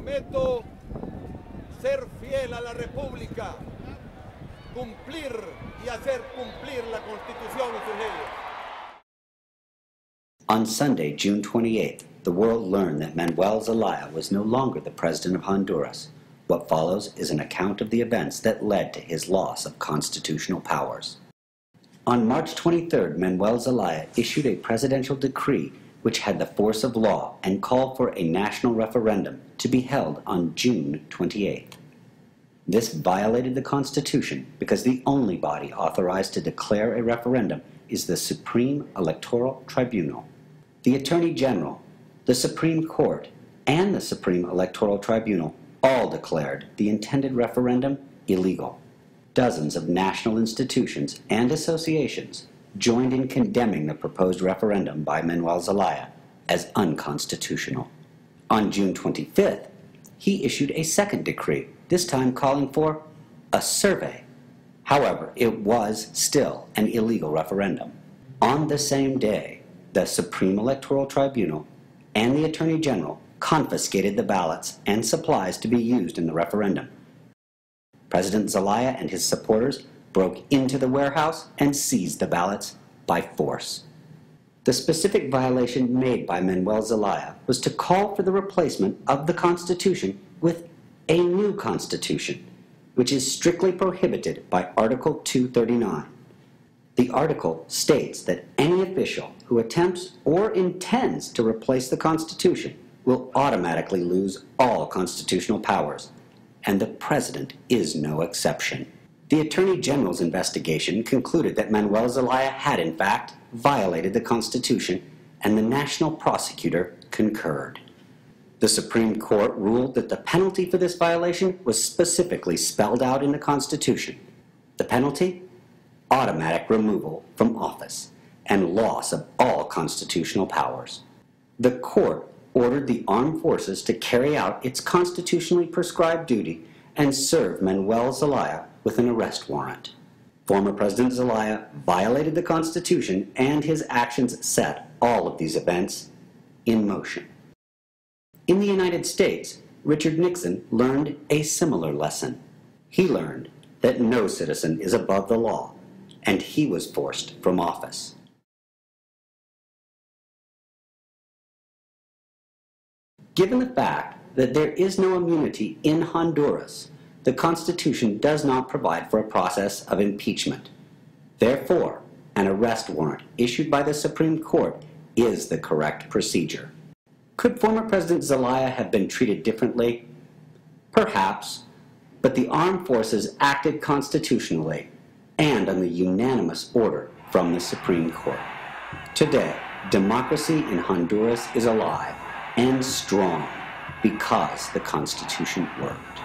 Prometo ser fiel a la República, cumplir y hacer cumplir la Constitución y sus leyes. On Sunday, June 28th, the world learned that Manuel Zelaya was no longer the president of Honduras. What follows is an account of the events that led to his loss of constitutional powers. On March 23rd, Manuel Zelaya issued a presidential decree which had the force of law and called for a national referendum to be held on June 28th. This violated the Constitution because the only body authorized to declare a referendum is the Supreme Electoral Tribunal. The Attorney General, the Supreme Court, and the Supreme Electoral Tribunal all declared the intended referendum illegal. Dozens of national institutions and associations joined in condemning the proposed referendum by Manuel Zelaya as unconstitutional. On June 25th, he issued a second decree, this time calling for a survey. However, it was still an illegal referendum. On the same day, the Supreme Electoral Tribunal and the Attorney General confiscated the ballots and supplies to be used in the referendum. President Zelaya and his supporters broke into the warehouse and seized the ballots by force. The specific violation made by Manuel Zelaya was to call for the replacement of the Constitution with a new Constitution, which is strictly prohibited by Article 239. The article states that any official who attempts or intends to replace the Constitution will automatically lose all constitutional powers, and the President is no exception. The Attorney General's investigation concluded that Manuel Zelaya had, in fact, violated the Constitution, and the National Prosecutor concurred. The Supreme Court ruled that the penalty for this violation was specifically spelled out in the Constitution. The penalty? Automatic removal from office and loss of all constitutional powers. The court ordered the armed forces to carry out its constitutionally prescribed duty and serve Manuel Zelaya with an arrest warrant. Former President Zelaya violated the Constitution, and his actions set all of these events in motion. In the United States, Richard Nixon learned a similar lesson. He learned that no citizen is above the law, and he was forced from office. Given the fact that there is no immunity in Honduras, the Constitution does not provide for a process of impeachment. Therefore, an arrest warrant issued by the Supreme Court is the correct procedure. Could former President Zelaya have been treated differently? Perhaps, but the armed forces acted constitutionally and on the unanimous order from the Supreme Court. Today, democracy in Honduras is alive and strong because the Constitution worked.